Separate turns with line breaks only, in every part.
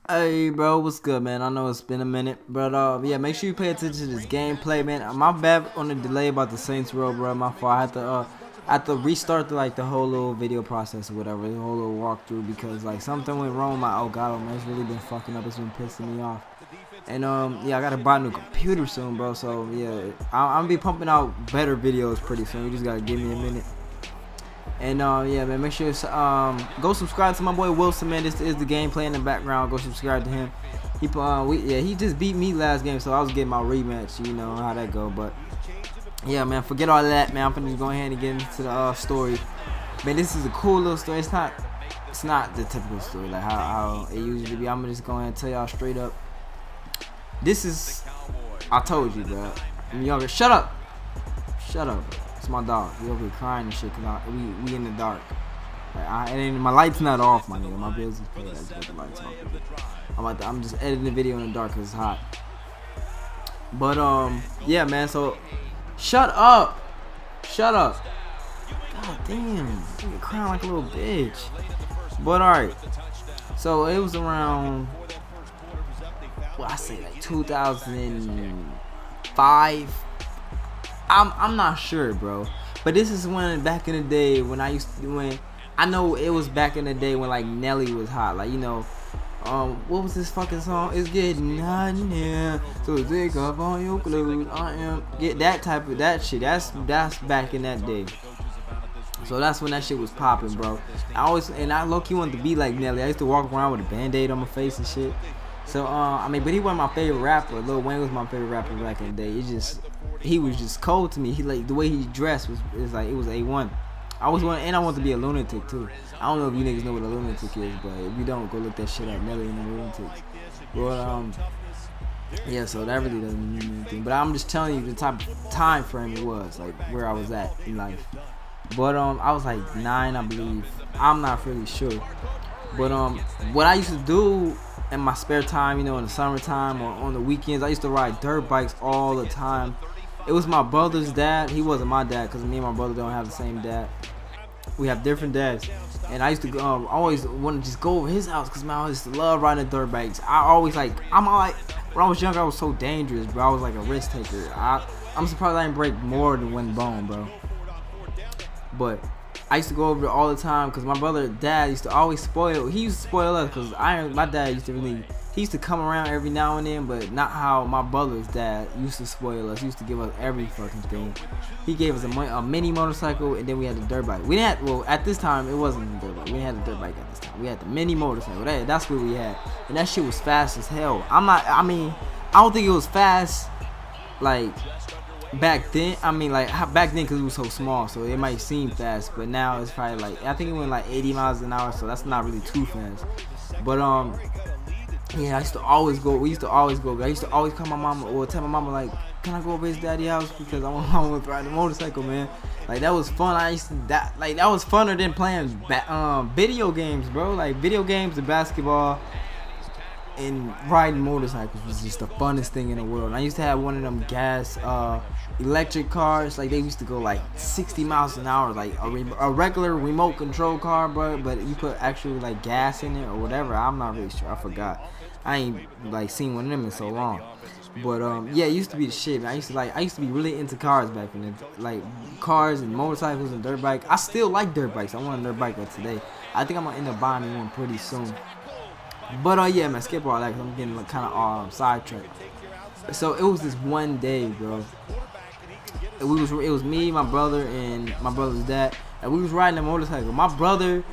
Hey bro, what's good, man? I know it's been a minute, but yeah, make sure you pay attention to this gameplay, man. My bad on the delay about the Saints Row, bro. My fault. I had to restart the whole little video process or whatever, the whole little walkthrough because like something went wrong with my Elgato, man. It's really been fucking up. It's been pissing me off. And yeah, I gotta buy a new computer soon, bro. So yeah, I'm gonna be pumping out better videos pretty soon. You just gotta give me a minute. And yeah, man, make sure go subscribe to my boy Wilson, man. This is the gameplay in the background. Go subscribe to him. He just beat me last game, so I was getting my rematch. You know how that go, but yeah, man, forget all that, man. I'm finna just go ahead and get into the story. Man, this is a cool little story. It's not the typical story like how it usually be. I'm gonna just go ahead and tell y'all straight up. This is, I told you, bro. I'm younger. Shut up. Shut up. It's my dog. He over here crying and shit because we in the dark. Like, my light's not off, my nigga. My bills is paid. I just got the lights off. I'm just editing the video in the dark because it's hot. But yeah, man. So shut up. Shut up. God damn. You're crying like a little bitch. But alright. So it was around, well, I say like 2005. I'm not sure, bro. But this is when back in the day when I know it was back in the day when like Nelly was hot. Like, you know, what was this fucking song? It's getting hot in here. So take off on your clothes. Get that type of that shit. That's back in that day. So that's when that shit was popping, bro. I low-key wanted to be like Nelly. I used to walk around with a band-aid on my face and shit. So I mean, but he wasn't my favorite rapper. Lil Wayne was my favorite rapper back in the day. He was just cold to me. He like the way he dressed was like it was A1. I wanted to be a lunatic too. I don't know if you niggas know what a lunatic is, but if you don't, go look that shit up. Nelly and the Lunatics. Well, yeah. So that really doesn't mean anything. But I'm just telling you the type of time frame it was, like where I was at in life. But I was like 9, I believe. I'm not really sure. But what I used to do in my spare time, you know, in the summertime or on the weekends, I used to ride dirt bikes all the time. It was my brother's dad. He wasn't my dad because me and my brother don't have the same dad. We have different dads. And I used to always want to just go over his house because, man, I used to love riding dirt bikes. When I was younger, I was so dangerous, bro. I was like a risk taker. I'm surprised I didn't break more than one bone, bro. But I used to go over there all the time because my brother's dad used to always spoil. He used to spoil us because my dad used to he used to come around every now and then, but not how my brother's dad used to spoil us. He used to give us every fucking thing. He gave us a mini motorcycle, and then we had the dirt bike. At this time, it wasn't the dirt bike. We didn't have the dirt bike at this time. We had the mini motorcycle. That's what we had. And that shit was fast as hell. I don't think it was fast, like, back then. Back then because it was so small, so it might seem fast, but now it's probably like, I think it went like 80 miles an hour, so that's not really too fast. But yeah, I used to always go. I used to always call my mama or tell my mama like, can I go over his daddy's house because I want to ride the motorcycle, man. Like that was fun. That was funner than playing video games, bro. Like video games and basketball and riding motorcycles was just the funnest thing in the world. And I used to have one of them gas electric cars. Like they used to go like 60 miles an hour, like a regular remote control car, bro. But you put actually like gas in it or whatever. I'm not really sure. I forgot. I ain't like seen one of them in so long. But yeah, it used to be the shit, man. I used to be really into cars back then, like cars and motorcycles and dirt bike. I still like dirt bikes. I want a dirt bike today. I think I'm gonna end up buying me one pretty soon. But yeah, man, skip all that because I'm getting like, kind of sidetracked. So it was this one day, bro. It was me, my brother, and my brother's dad, and we was riding a motorcycle. My brother,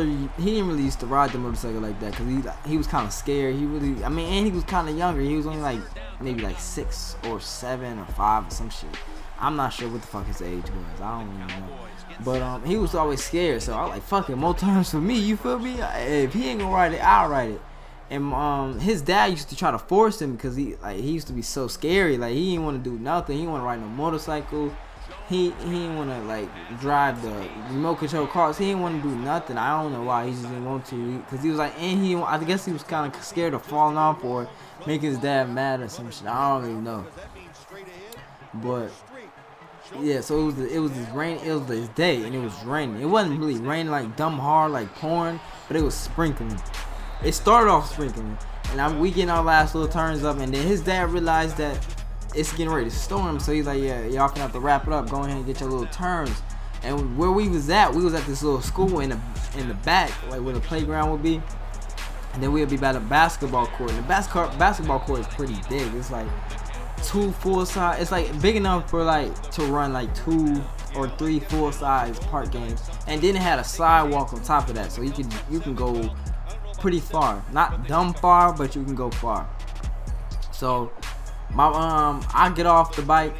he didn't really used to ride the motorcycle like that because he was kind of scared. And he was kind of younger. He was only like maybe like 6 or 7 or 5 or some shit. I'm not sure what the fuck his age was. I don't even know. But he was always scared, so I was like, fuck it, more times for me, you feel me? If he ain't gonna ride it, I'll ride it. And his dad used to try to force him because he used to be so scary. Like he didn't want to do nothing. He didn't want to ride no motorcycle. He didn't want to like drive the remote control cars. He didn't want to do nothing. I don't know why he just didn't want to, because he was like, and I guess he was kind of scared of falling off or making his dad mad or some shit. I don't really know. But yeah, so it was this day and it was raining. It wasn't really raining like dumb hard like pouring, but it was sprinkling. It started off sprinkling, and we getting our last little turns up, and then his dad realized that it's getting ready to storm, so he's like, yeah, y'all gonna have to wrap it up. Go ahead and get your little turns. And where we was at this little school in the back, like where the playground would be, and then we'd be by the basketball court. And the basketball court is pretty big. It's like 2 full size. It's like big enough for like to run like 2 or 3 full size park games. And then it had a sidewalk on top of that, so you can go pretty far. Not dumb far, but you can go far. So I get off the bike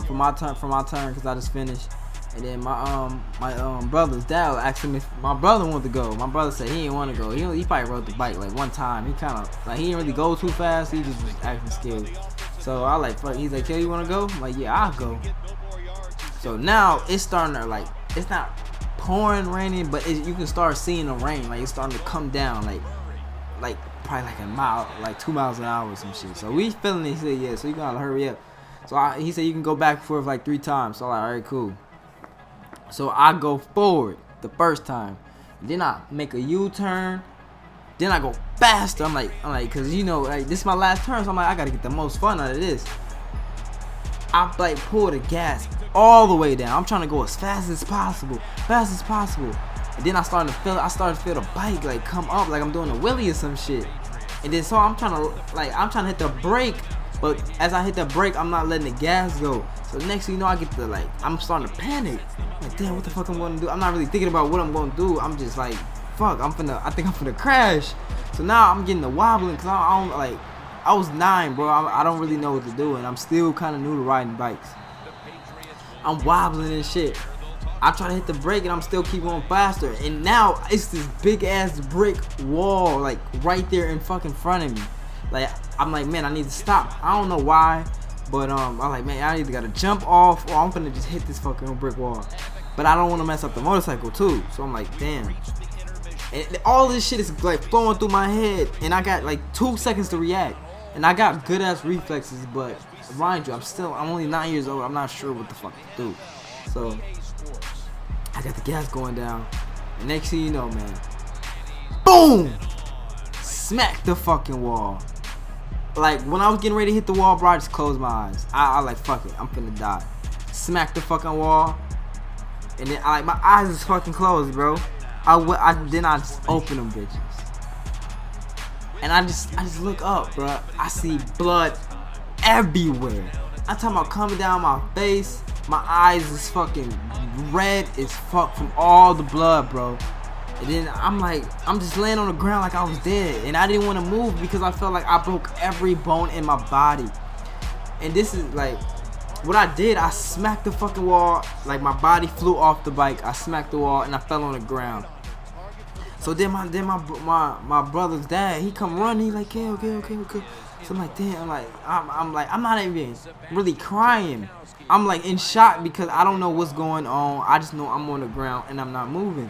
for my turn because I just finished. And then my brother's dad asked him if my brother wanted to go. My brother said he didn't want to go. He probably rode the bike like one time. He kind of like, he didn't really go too fast. He just was acting scared. So I like, fuck. He's like, "Yo, you want to go?" I'm like, "Yeah, I'll go." So now it's starting to like, it's not pouring raining, but you can start seeing the rain. Like it's starting to come down, like probably like a mile, like 2 miles an hour or some shit. So we feeling it. He said, "Yeah, so you gotta hurry up." So he said you can go back and forth like 3 times. So I'm like, all right, cool. So I go forward the first time, then I make a U-turn, then I go faster. I'm like, cause you know, like this is my last turn, so I'm like, I gotta get the most fun out of this. I like pull the gas all the way down. I'm trying to go as fast as possible. And then I started to feel the bike like come up, like I'm doing a wheelie or some shit. And then so I'm trying to hit the brake, but as I hit the brake, I'm not letting the gas go. So next thing you know, I'm starting to panic. Like, damn, what the fuck I'm gonna do? I'm not really thinking about what I'm gonna do. I'm just like, fuck, I think I'm finna crash. So now I'm getting the wobbling, cause I was 9, bro. I don't really know what to do, and I'm still kind of new to riding bikes. I'm wobbling and shit. I try to hit the brake, and I'm still keep going faster. And now it's this big ass brick wall, like right there in fucking front of me. Like I'm like, man, I need to stop. I don't know why. But I'm like, man, I either gotta jump off or I'm gonna just hit this fucking brick wall. But I don't want to mess up the motorcycle too. So I'm like, damn. And all this shit is like flowing through my head, and I got like 2 seconds to react. And I got good ass reflexes, but mind you, I'm only 9 years old. I'm not sure what the fuck to do. So I got the gas going down. And next thing you know, man, boom! Smack the fucking wall. Like when I was getting ready to hit the wall, bro, I just closed my eyes. I like, fuck it, I'm finna die. Smack the fucking wall, and then my eyes is fucking closed, bro. Then I just open them bitches, and I just look up, bro. I see blood everywhere. I'm talking about coming down my face. My eyes is fucking red as fuck from all the blood, bro. And then I'm just laying on the ground like I was dead. And I didn't want to move because I felt like I broke every bone in my body. And this is like, what I did, I smacked the fucking wall. Like my body flew off the bike. I smacked the wall and I fell on the ground. So then my brother's dad, he come running. He like, okay. So I'm like, damn, I'm not even really crying. I'm like in shock because I don't know what's going on. I just know I'm on the ground and I'm not moving.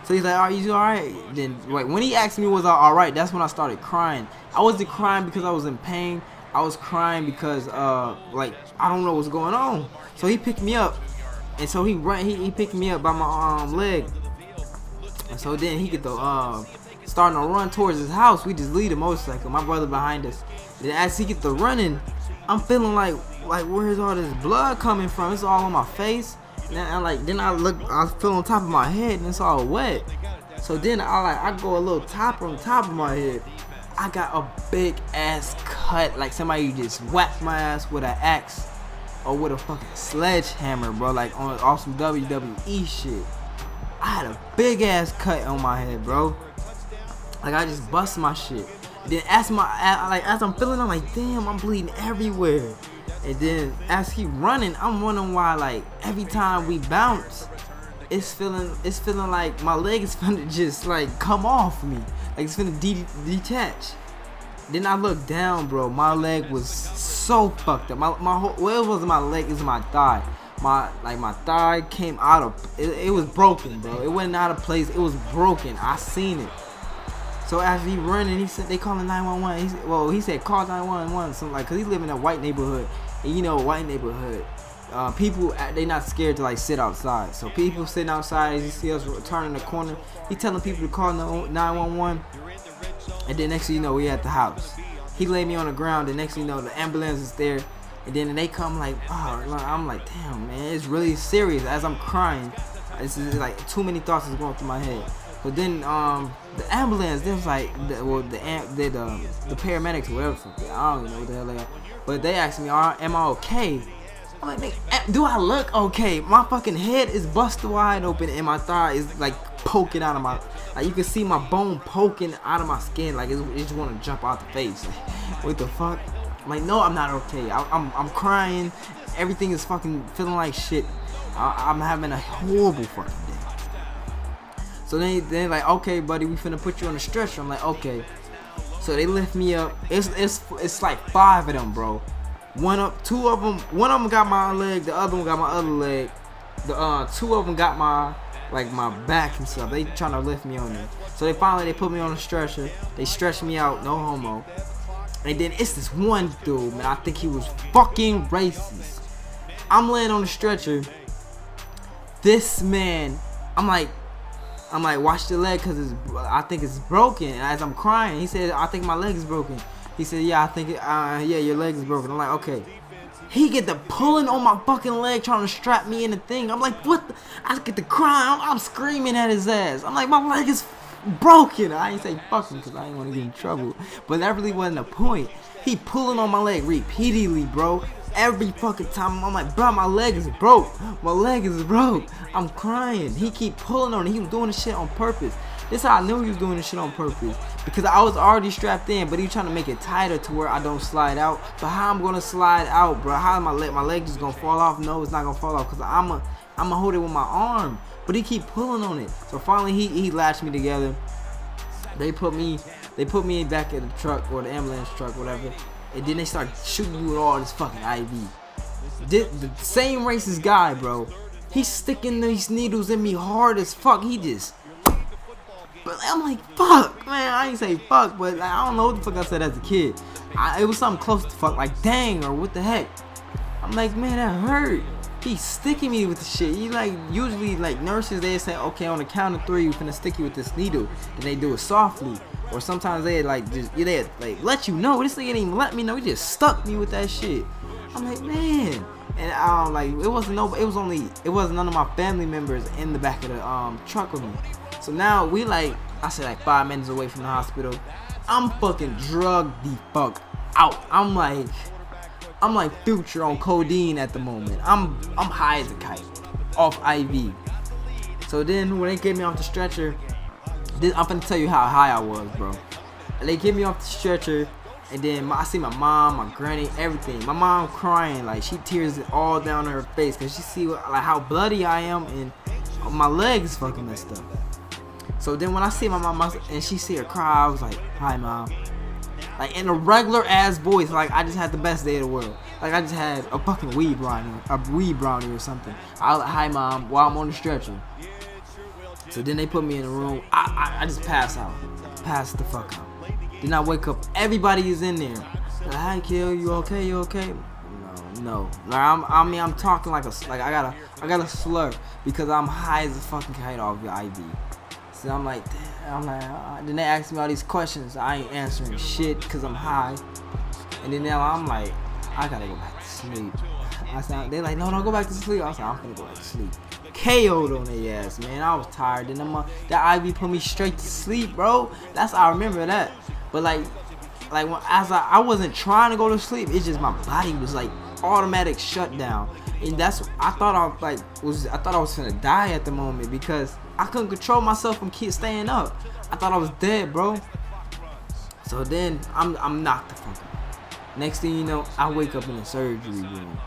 So he's like, "Are you alright?" Then when he asked me was I alright, that's when I started crying. I wasn't crying because I was in pain. I was crying because like I don't know what's going on. So he picked me up, and so he picked me up by my leg. And so then he get the starting to run towards his house. We just leave the motorcycle, my brother behind us. Then as he get the running, I'm feeling like where's all this blood coming from? It's all on my face. And then I feel on top of my head and it's all wet. So then I go a little top on top of my head. I got a big ass cut, like somebody just whacked my ass with an axe or with a fucking sledgehammer, bro, like on some WWE shit. I had a big ass cut on my head, bro. Like I just bust my shit. Then as I'm feeling, I'm like, damn, I'm bleeding everywhere. And then as he running, I'm wondering why, like every time we bounce, it's feeling like my leg is finna just like come off me, like it's finna detach. Then I look down, bro. My leg was so fucked up. My whole, well, it wasn't my leg, it was my thigh. My thigh came out of it was broken, bro. It wasn't out of place. It was broken. I seen it. So as he running, he said they calling 911. He said call 911, something like, cause he live in a white neighborhood, and you know, white neighborhood, people they not scared to like sit outside. So people sitting outside, as you see us turning the corner, he telling people to call 911. And then next thing you know, we at the house. He laid me on the ground. The next thing you know, the ambulance is there. And then they come like, oh, I'm like, damn, man, it's really serious. As I'm crying, this is like too many thoughts is going through my head. But then the ambulance, they was like, the paramedics or whatever. I don't even know what the hell they are. But they asked me, am I okay? I'm like, do I look okay? My fucking head is busted wide open and my thigh is like poking out of my, like you can see my bone poking out of my skin, like it just want to jump out the face. Like, what the fuck? I'm like, no, I'm not okay. I'm crying. Everything is fucking feeling like shit. I'm having a horrible fucking day. So then like, okay, buddy, we finna put you on the stretcher. I'm like, okay. So they lift me up. It's like 5 of them, bro. One of them got my leg. The other one got my other leg. The 2 of them got my back and stuff. They trying to lift me on there. So they put me on a stretcher. They stretched me out, no homo. And then it's this one dude, man. I think he was fucking racist. I'm laying on the stretcher. This man, I'm like, watch the leg, cause I think it's broken. And as I'm crying, he said, I think my leg is broken. He said, yeah, I think yeah, your leg is broken. I'm like, okay. He get the pulling on my fucking leg, trying to strap me in the thing. I'm like, what? I get the crying. I'm screaming at his ass. I'm like, my leg is broken. I ain't say fucking because I ain't want to get in trouble. But that really wasn't the point. He pulling on my leg repeatedly, bro. Every fucking time. I'm like, bro, my leg is broke. My leg is broke. I'm crying. He keep pulling on it. He was doing this shit on purpose. This is how I knew he was doing this shit on purpose. Because I was already strapped in, but he was trying to make it tighter to where I don't slide out. But how I'm gonna slide out, bro? How am my leg just gonna fall off? No, it's not gonna fall off because I'ma hold it with my arm. But he keep pulling on it. So finally he latched me together. They put me back in the truck or the ambulance truck, whatever. And then they start shooting me with all this fucking IV. The same racist guy, bro. He's sticking these needles in me hard as fuck. But I'm like, fuck, man. I ain't say fuck, but like, I don't know what the fuck I said as a kid. It was something close to fuck, like dang or what the heck. I'm like, man, that hurt. He's sticking me with the shit. He like, usually like nurses, they say, okay, on the count of 3, we're finna stick you with this needle. Then they do it softly. Or sometimes they like just, they like let you know. This nigga didn't even let me know. He just stuck me with that shit. I'm like, man. And like it wasn't none of my family members in the back of the truck with me. So now we like, I said like 5 minutes away from the hospital. I'm fucking drugged the fuck out. I'm like Future on codeine at the moment. I'm high as a kite off IV. So then when they get me off the stretcher, I'm gonna tell you how high I was, bro. They get me off the stretcher, and then I see my mom, my granny, everything. My mom crying, like she tears all down her face, cause she see like how bloody I am, and my legs fucking messed up. So then when I see my mom and she see her cry, I was like, hi mom. Like in a regular ass voice, like I just had the best day of the world. Like I just had a fucking weed brownie or something. I was like, hi mom, while I'm on the stretcher. So then they put me in the room. I just passed the fuck out. Then I wake up, everybody is in there. Like, hi Kill, you okay? No. Like I'm talking like I got a slur because I'm high as a fucking kite off the IV. So I'm like, then they ask me all these questions. I ain't answering shit because I'm high. And then now I'm like, I gotta go back to sleep. They like, no, go back to sleep. I was like, I'm gonna go back to sleep. KO'd on their ass, man. I was tired. Then that IV put me straight to sleep, bro. I remember that. But like when I wasn't trying to go to sleep. It's just my body was like automatic shutdown. And I thought I was gonna die at the moment because I couldn't control myself from staying up. I thought I was dead, bro. So then I'm knocked the fuck out. Next thing you know, I wake up in the surgery room.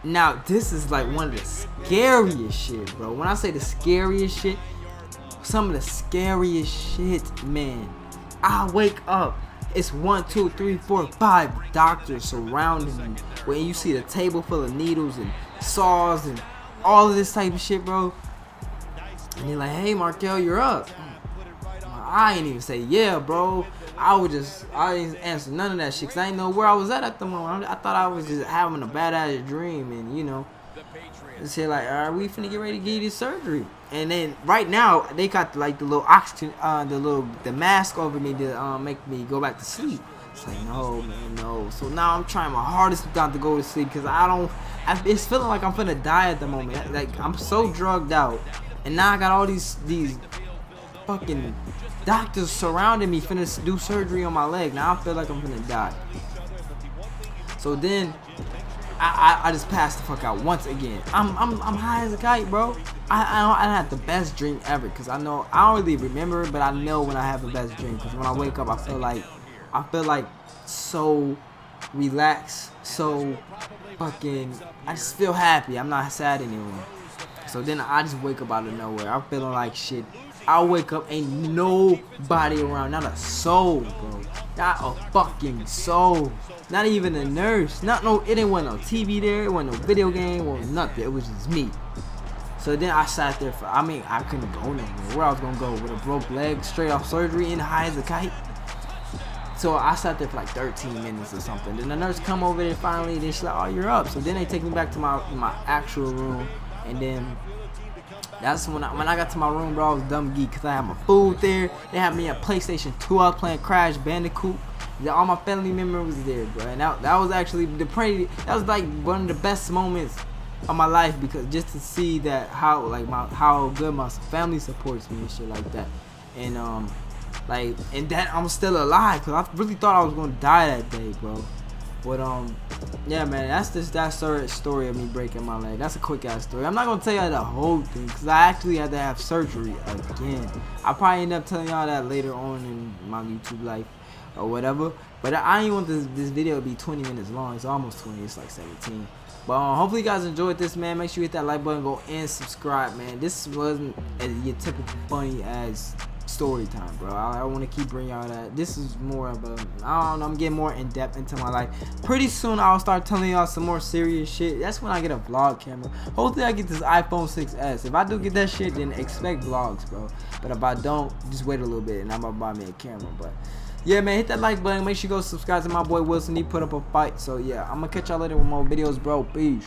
Now this is like one of the scariest shit, bro. When I say the scariest shit, some of the scariest shit, man. I wake up. It's 1, 2, 3, 4, 5 doctors surrounding me. When you see the table full of needles and saws and all of this type of shit, bro. And they're like, hey, Markel, you're up. I ain't even say yeah, bro. I didn't answer none of that shit because I didn't know where I was at the moment. I thought I was just having a badass dream and, you know. and say like, "All right, we finna get ready to get you this surgery." And then right now they got like the little oxygen, the mask over me to make me go back to sleep. It's like, no, man, no. So now I'm trying my hardest not to go to sleep because it's feeling like I'm finna die at the moment. Like I'm so drugged out, and now I got all these fucking doctors surrounding me finna do surgery on my leg. Now I feel like I'm finna die. So then I just passed the fuck out once again. I'm high as a kite, bro. I had the best dream ever because I don't really remember it, but I know when I have the best dream because when I wake up I feel like so relaxed, so fucking, I just feel happy. I'm not sad anymore. So then I just wake up out of nowhere. I'm feeling like shit. I wake up, ain't nobody around, not a soul, bro. Not a fucking soul. Not even a nurse. It didn't want no TV there. It wasn't no video game. It wasn't nothing. It was just me. So then I sat there I couldn't go nowhere. Where I was gonna go with a broke leg, straight off surgery, and high as a kite. So I sat there for like 13 minutes or something. Then the nurse come over there finally. Then she's like, "Oh, you're up." So then they take me back to my actual room, and then that's when I got to my room, bro. I was dumb geek because I had my food there. They had me at PlayStation 2. I was playing Crash Bandicoot. All my family members was there, bro. And that was actually that was like one of the best moments of my life because just to see that how good my family supports me and shit like that. And and that I'm still alive because I really thought I was gonna die that day, bro. But yeah, man, that's just that story of me breaking my leg. That's a quick ass story. I'm not gonna tell y'all the whole thing because I actually had to have surgery again. I'll probably end up telling y'all that later on in my YouTube life or whatever. But I ain't want this video to be 20 minutes long. It's almost 20. It's like 17. But hopefully you guys enjoyed this, man. Make sure you hit that like button, go and subscribe, man. This wasn't your typical funny ass story time, bro. I want to keep bringing y'all that. This is more of I don't know, I'm getting more in depth into my life. Pretty soon I'll start telling y'all some more serious shit. That's when I get a vlog camera. Hopefully I get this iPhone 6s. If I do get that shit, then expect vlogs, bro. But if I don't, just wait a little bit and I'm gonna buy me a camera. But yeah, man, hit that like button. Make sure you go subscribe to my boy Wilson. He put up a fight. So yeah, I'm gonna catch y'all later with more videos, bro. Peace.